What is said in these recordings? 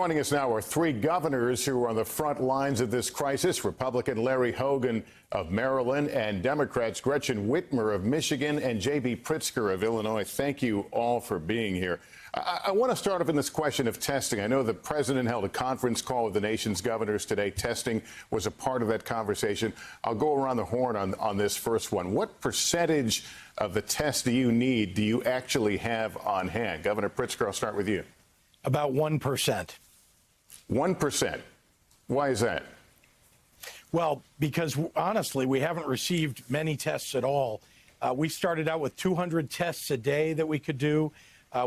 Joining us now are three governors who are on the front lines of this crisis. Republican Larry Hogan of Maryland and Democrats Gretchen Whitmer of Michigan and J.B. Pritzker of Illinois. Thank you all for being here. I want to start off in this question of testing. I know the president held a conference call with the nation's governors today. Testing was a part of that conversation. I'll go around the horn on this first one. What percentage of the tests do you actually have on hand? Governor Pritzker, I'll start with you. About 1%. 1%. Why is that? Well, because honestly, we haven't received many tests at all. We started out with 200 tests a day that we could do.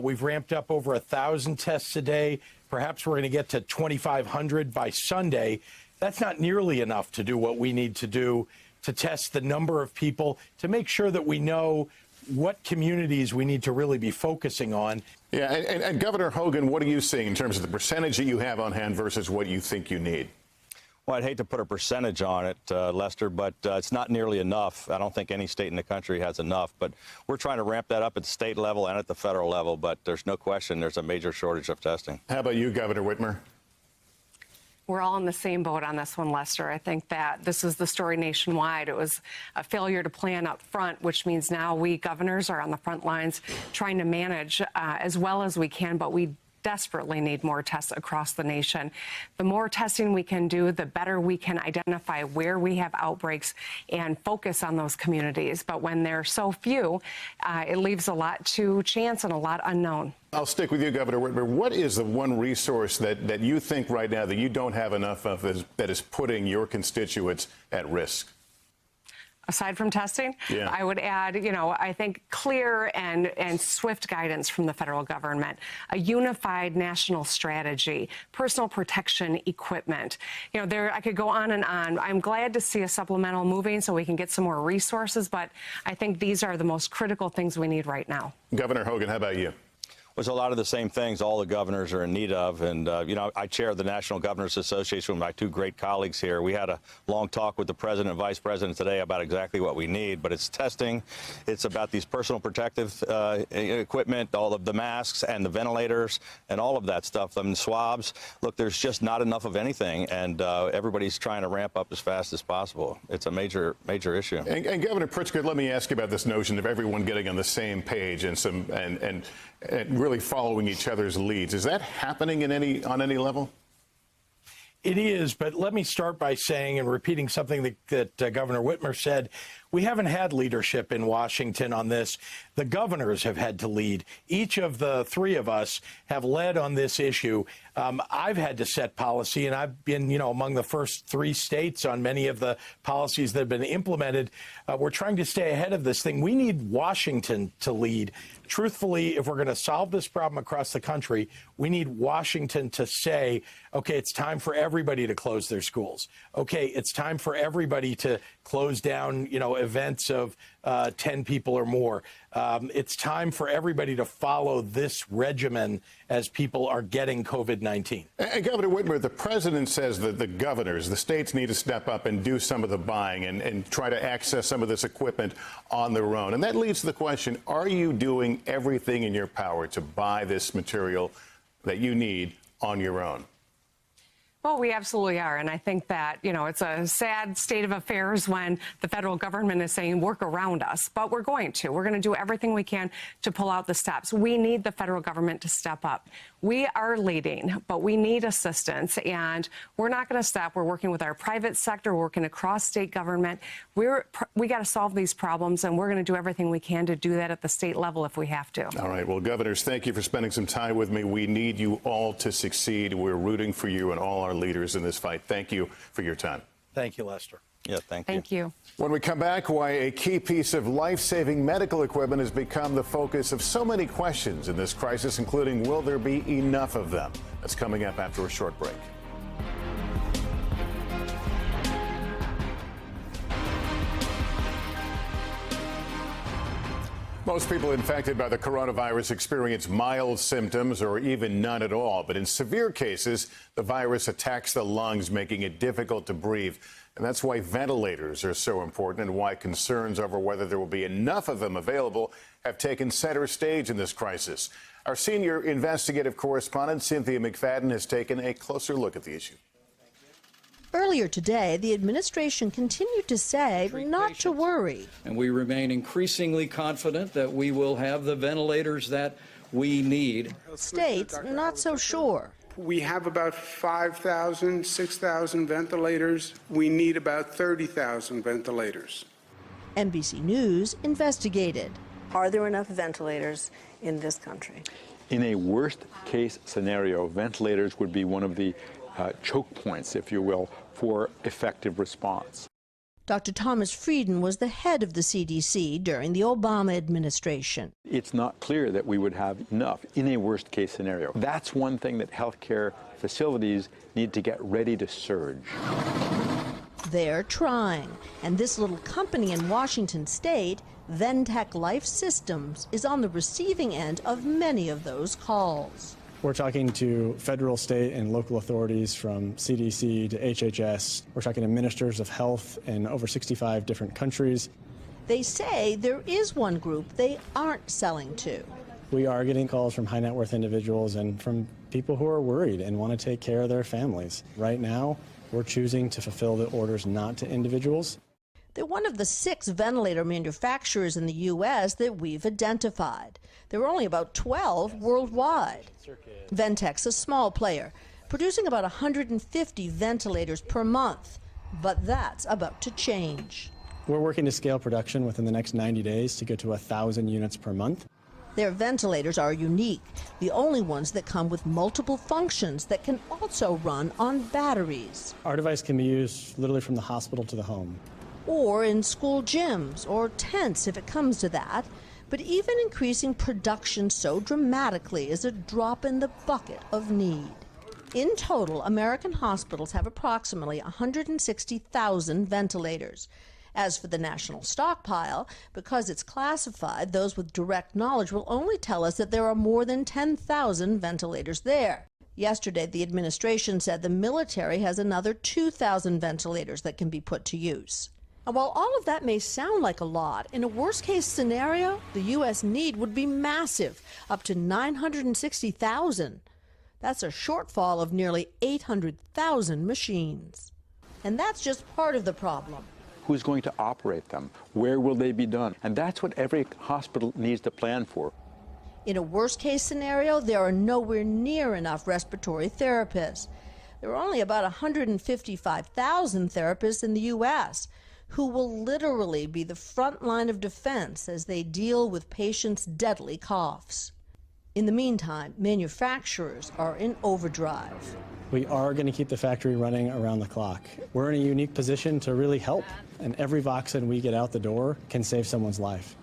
We've ramped up over 1,000 tests a day. Perhaps we're going to get to 2,500 by Sunday. That's not nearly enough to do what we need to do to test the number of people, to make sure that we know what communities we need to really be focusing on. Yeah, and Governor Hogan, what are you seeing in terms of the percentage that you have on hand versus what you think you need? Well, I'd hate to put a percentage on it, Lester, but it's not nearly enough. I don't think any state in the country has enough, but we're trying to ramp that up at the state level and at the federal level, but there's no question there's a major shortage of testing. How about you, Governor Whitmer? We're all in the same boat on this one, Lester. I think that this is the story nationwide. It was a failure to plan up front, which means now we governors are on the front lines trying to manage as well as we can, but we desperately need more tests across the nation. The more testing we can do, the better we can identify where we have outbreaks and focus on those communities. But when there are so few, it leaves a lot to chance and a lot unknown. I'll stick with you, Governor Whitmer. What is the one resource that you think right now that you don't have enough of that is putting your constituents at risk? Aside from testing, yeah. I would add, I think clear and swift guidance from the federal government, a unified national strategy, personal protection equipment. I could go on and on. I'm glad to see a supplemental moving so we can get some more resources, but I think these are the most critical things we need right now. Governor Hogan, how about you? There's a lot of the same things all the governors are in need of. And, I chair the National Governors Association with my two great colleagues here. We had a long talk with the president and vice president today about exactly what we need. But it's testing. It's about these personal protective equipment, all of the masks and the ventilators and all of that stuff, and swabs. Look, there's just not enough of anything. And everybody's trying to ramp up as fast as possible. It's a major issue. And Governor Pritzker, let me ask you about this notion of everyone getting on the same page and really following each other's leads. Is that happening on any level? It is, but let me start by saying and repeating something that Governor Whitmer said. We haven't had leadership in Washington on this. The governors have had to lead. Each of the three of us have led on this issue. I've had to set policy, and I've been, among the first three states on many of the policies that have been implemented. We're trying to stay ahead of this thing. We need Washington to lead. Truthfully, if we're going to solve this problem across the country, we need Washington to say, okay, it's time for everybody to close their schools. Okay, it's time for everybody to close down, events of 10 people or more. It's time for everybody to follow this regimen as people are getting COVID-19. And Governor Whitmer, the president says that the governors, the states need to step up and do some of the buying and try to access some of this equipment on their own. And that leads to the question, are you doing everything in your power to buy this material that you need on your own? Well, we absolutely are. And I think that, it's a sad state of affairs when the federal government is saying work around us. But we're going to. We're going to do everything we can to pull out the stops. We need the federal government to step up. We are leading, but we need assistance. And we're not going to stop. We're working with our private sector, working across state government. We got to solve these problems, and we're going to do everything we can to do that at the state level if we have to. All right. Well, governors, thank you for spending some time with me. We need you all to succeed. We're rooting for you and all our leaders in this fight. Thank you for your time. Thank you, Lester. Yeah, thank you. Thank you. When we come back, why a key piece of life-saving medical equipment has become the focus of so many questions in this crisis, including will there be enough of them? That's coming up after a short break. Most people infected by the coronavirus experience mild symptoms or even none at all. But in severe cases, the virus attacks the lungs, making it difficult to breathe. And that's why ventilators are so important and why concerns over whether there will be enough of them available have taken center stage in this crisis. Our senior investigative correspondent, Cynthia McFadden, has taken a closer look at the issue. Earlier today, the administration continued to say not to worry. And we remain increasingly confident that we will have the ventilators that we need. States not so sure. We have about 5,000, 6,000 ventilators. We need about 30,000 ventilators. NBC News investigated. Are there enough ventilators in this country? In a worst-case scenario, ventilators would be one of the choke points, if you will, for effective response. Dr. Thomas Frieden was the head of the CDC during the Obama administration. It's not clear that we would have enough in a worst-case scenario. That's one thing that healthcare facilities need to get ready to surge. They're trying, and this little company in Washington state, Ventec Life Systems, is on the receiving end of many of those calls. We're talking to federal, state, and local authorities from CDC to HHS. We're talking to ministers of health in over 65 different countries. They say there is one group they aren't selling to. We are getting calls from high net worth individuals and from people who are worried and want to take care of their families. Right now, we're choosing to fulfill the orders not to individuals. They're one of the 6 ventilator manufacturers in the U.S. that we've identified. There are only about 12 worldwide. Ventec's a small player, producing about 150 ventilators per month. But that's about to change. We're working to scale production within the next 90 days to get to 1,000 units per month. Their ventilators are unique, the only ones that come with multiple functions that can also run on batteries. Our device can be used literally from the hospital to the home. Or in school gyms or tents if it comes to that. But even increasing production so dramatically is a drop in the bucket of need. In total, American hospitals have approximately 160,000 ventilators. As for the national stockpile, because it's classified, those with direct knowledge will only tell us that there are more than 10,000 ventilators there. Yesterday, the administration said the military has another 2,000 ventilators that can be put to use. And while all of that may sound like a lot, in a worst-case scenario, the U.S. need would be massive, up to 960,000. That's a shortfall of nearly 800,000 machines. And that's just part of the problem. Who's going to operate them? Where will they be done? And that's what every hospital needs to plan for. In a worst-case scenario, there are nowhere near enough respiratory therapists. There are only about 155,000 therapists in the U.S., who will literally be the front line of defense as they deal with patients' deadly coughs. In the meantime, manufacturers are in overdrive. We are going to keep the factory running around the clock. We're in a unique position to really help, and every Voxen we get out the door can save someone's life.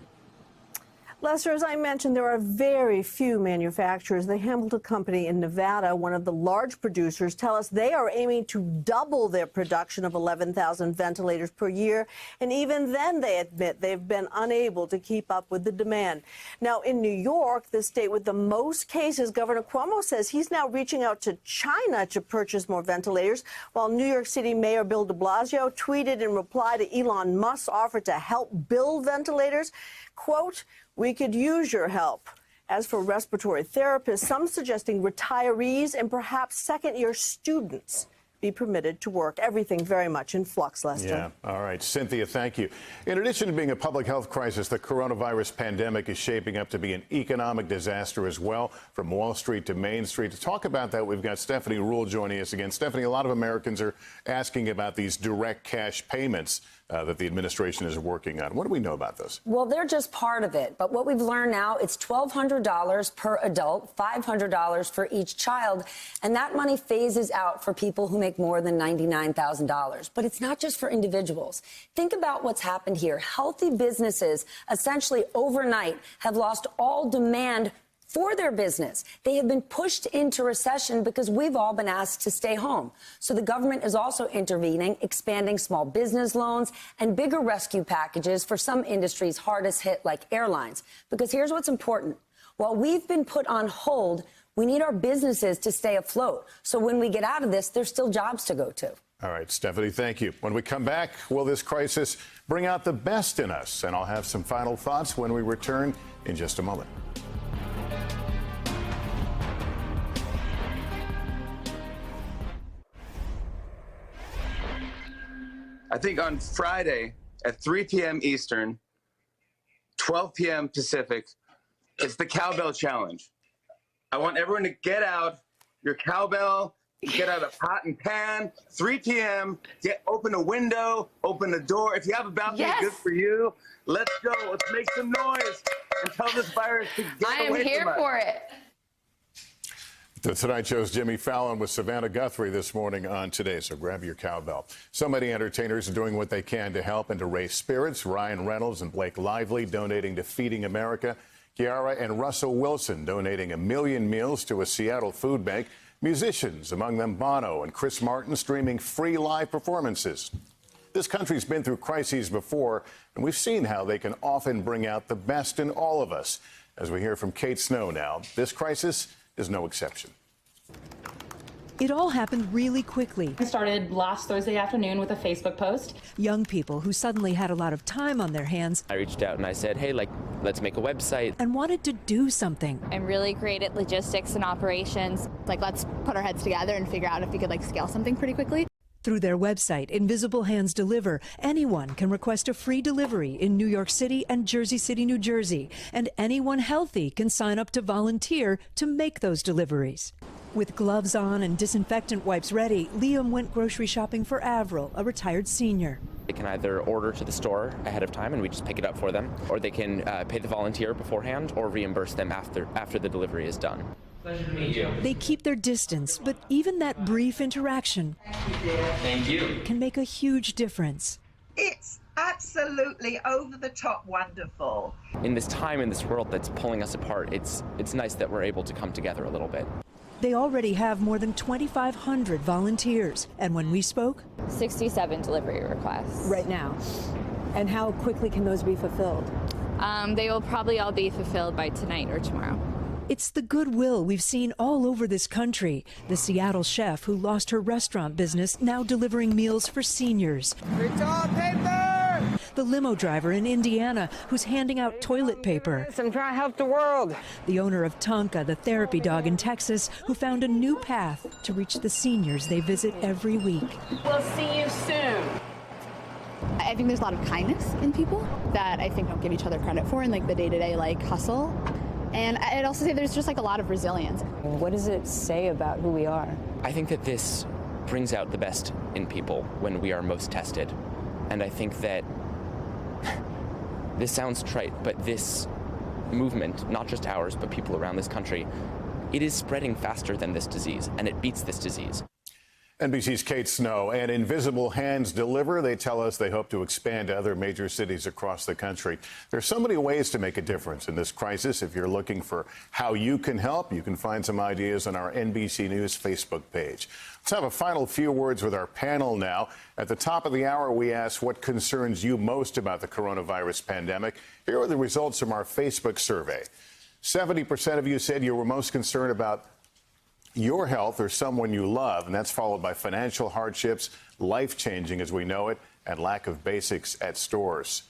Lester, as I mentioned, there are very few manufacturers. The Hamilton Company in Nevada, one of the large producers, tell us they are aiming to double their production of 11,000 ventilators per year. And even then, they admit they've been unable to keep up with the demand. Now, in New York, the state with the most cases, Governor Cuomo says he's now reaching out to China to purchase more ventilators, while New York City Mayor Bill de Blasio tweeted in reply to Elon Musk's offer to help build ventilators, quote, "We could use your help." As for respiratory therapists, some suggesting retirees and perhaps second-year students be permitted to work. Everything very much in flux, Lester. Yeah. All right. Cynthia, thank you. In addition to being a public health crisis, the coronavirus pandemic is shaping up to be an economic disaster as well, from Wall Street to Main Street. To talk about that, we've got Stephanie Ruhle joining us again. Stephanie, a lot of Americans are asking about these direct cash payments that the administration is working on. What do we know about this? Well, they're just part of it. But what we've learned now, it's $1,200 per adult, $500 for each child. And that money phases out for people who make more than $99,000. But it's not just for individuals. Think about what's happened here. Healthy businesses, essentially overnight, have lost all demand for their business. They have been pushed into recession because we've all been asked to stay home. So the government is also intervening, expanding small business loans and bigger rescue packages for some industries hardest hit, like airlines. Because here's what's important. While we've been put on hold, we need our businesses to stay afloat. So when we get out of this, there's still jobs to go to. All right, Stephanie, thank you. When we come back, will this crisis bring out the best in us? And I'll have some final thoughts when we return in just a moment. I think on Friday at 3 p.m. Eastern, 12 p.m. Pacific, it's the cowbell challenge. I want everyone to get out your cowbell, get out a pot and pan, 3 p.m., open a window, open a door. If you have a balcony, good for you. Let's go. Let's make some noise and tell this virus to get away from us. I am here for it. The Tonight Show's Jimmy Fallon with Savannah Guthrie this morning on Today, so grab your cowbell. So many entertainers are doing what they can to help and to raise spirits. Ryan Reynolds and Blake Lively donating to Feeding America. Kiara and Russell Wilson donating 1 million meals to a Seattle food bank. Musicians, among them Bono and Chris Martin, streaming free live performances. This country's been through crises before, and we've seen how they can often bring out the best in all of us. As we hear from Kate Snow now, this crisis is no exception. It all happened really quickly. I started last Thursday afternoon with a Facebook post. Young people who suddenly had a lot of time on their hands. I reached out and I said, hey, let's make a website. And wanted to do something. And really great at logistics and operations. Let's put our heads together and figure out if we could scale something pretty quickly. Through their website, Invisible Hands Deliver, anyone can request a free delivery in New York City and Jersey City, New Jersey. And anyone healthy can sign up to volunteer to make those deliveries. With gloves on and disinfectant wipes ready, Liam went grocery shopping for Avril, a retired senior. They can either order to the store ahead of time and we just pick it up for them, or they can pay the volunteer beforehand or reimburse them after the delivery is done. Pleasure to meet you. They keep their distance, but even that brief interaction can make a huge difference. It's absolutely over the top wonderful. In this time, in this world that's pulling us apart, it's nice that we're able to come together a little bit. They already have more than 2,500 volunteers. And when we spoke, 67 delivery requests. Right now. And how quickly can those be fulfilled? They will probably all be fulfilled by tonight or tomorrow. it's the goodwill we've seen all over this country. The Seattle chef who lost her restaurant business now delivering meals for seniors. The limo driver in Indiana who's handing out toilet paper. I'm trying to help the world. The owner of Tonka, the therapy dog in Texas, who found a new path to reach the seniors they visit every week. We'll see you soon. I think there's a lot of kindness in people that I think don't give each other credit for in like the day-to-day like hustle. And I'd also say there's just like a lot of resilience. What does it say about who we are? I think that this brings out the best in people when we are most tested. And I think that this sounds trite, but this movement, not just ours, but people around this country, it is spreading faster than this disease, and it beats this disease. NBC's Kate Snow and Invisible Hands Deliver. They tell us they hope to expand to other major cities across the country. There's so many ways to make a difference in this crisis. If you're looking for how you can help, you can find some ideas on our NBC News Facebook page. Let's have a final few words with our panel now. At the top of the hour, we asked what concerns you most about the coronavirus pandemic. Here are the results from our Facebook survey. 70% of you said you were most concerned about your health or someone you love, and that's followed by financial hardships, life-changing as we know it, and lack of basics at stores.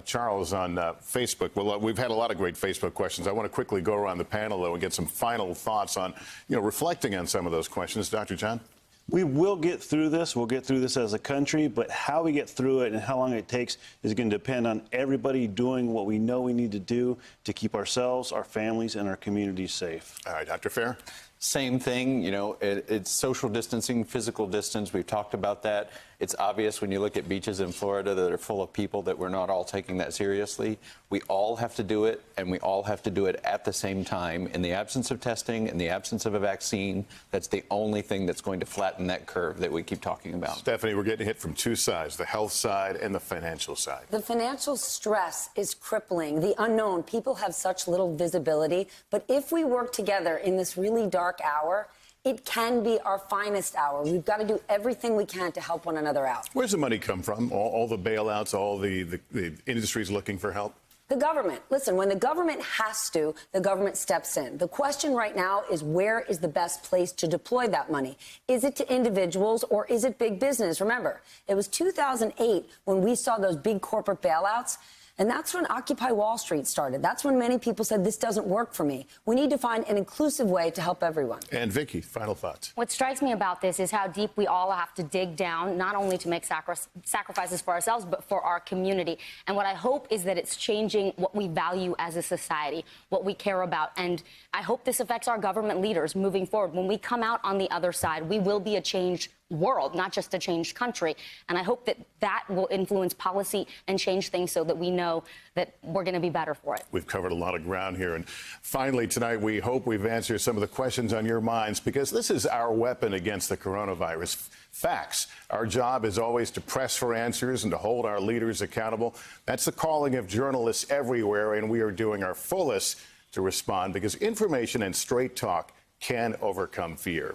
Charles on Facebook. Well, we've had a lot of great Facebook questions. I want to quickly go around the panel, though, and get some final thoughts on, reflecting on some of those questions. Dr. John? We will get through this. We'll get through this as a country, but how we get through it and how long it takes is going to depend on everybody doing what we know we need to do to keep ourselves, our families, and our communities safe. All right, Dr. Fair? Same thing, it's social distancing, physical distance. We've talked about that. It's obvious when you look at beaches in Florida that are full of people that we're not all taking that seriously. We all have to do it, and we all have to do it at the same time. In the absence of testing, in the absence of a vaccine, that's the only thing that's going to flatten that curve that we keep talking about. Stephanie, we're getting hit from two sides, the health side and the financial side. The financial stress is crippling. The unknown. People have such little visibility. But if we work together in this really dark hour, it can be our finest hour. We've got to do everything we can to help one another out. Where's the money come from? All the bailouts, all the industries looking for help? The government. Listen, when the government has to, the government steps in. The question right now is where is the best place to deploy that money? Is it to individuals or is it big business? Remember, it was 2008 when we saw those big corporate bailouts. And that's when Occupy Wall Street started. That's when many people said, this doesn't work for me. We need to find an inclusive way to help everyone. And Vicky, final thoughts. What strikes me about this is how deep we all have to dig down, not only to make sacrifices for ourselves, but for our community. And what I hope is that it's changing what we value as a society, what we care about. And I hope this affects our government leaders moving forward. When we come out on the other side, we will be a changed world, not just a changed country. And I hope that that will influence policy and change things so that we know that we're going to be better for it. We've covered a lot of ground here. And finally, tonight, we hope we've answered some of the questions on your minds, because this is our weapon against the coronavirus. Facts. Our job is always to press for answers and to hold our leaders accountable. That's the calling of journalists everywhere, and we are doing our fullest to respond, because information and straight talk can overcome fear.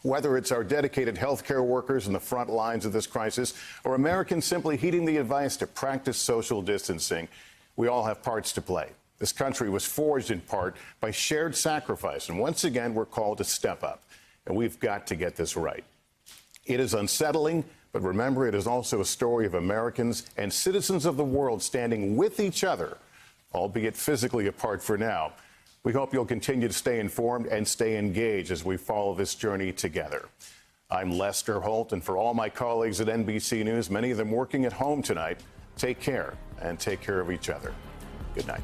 Whether it's our dedicated healthcare workers in the front lines of this crisis or Americans simply heeding the advice to practice social distancing, we all have parts to play. This country was forged in part by shared sacrifice, and once again, we're called to step up. And we've got to get this right. It is unsettling, but remember, it is also a story of Americans and citizens of the world standing with each other, albeit physically apart for now. We hope you'll continue to stay informed and stay engaged as we follow this journey together. I'm Lester Holt, and for all my colleagues at NBC News, many of them working at home tonight, take care and take care of each other. Good night.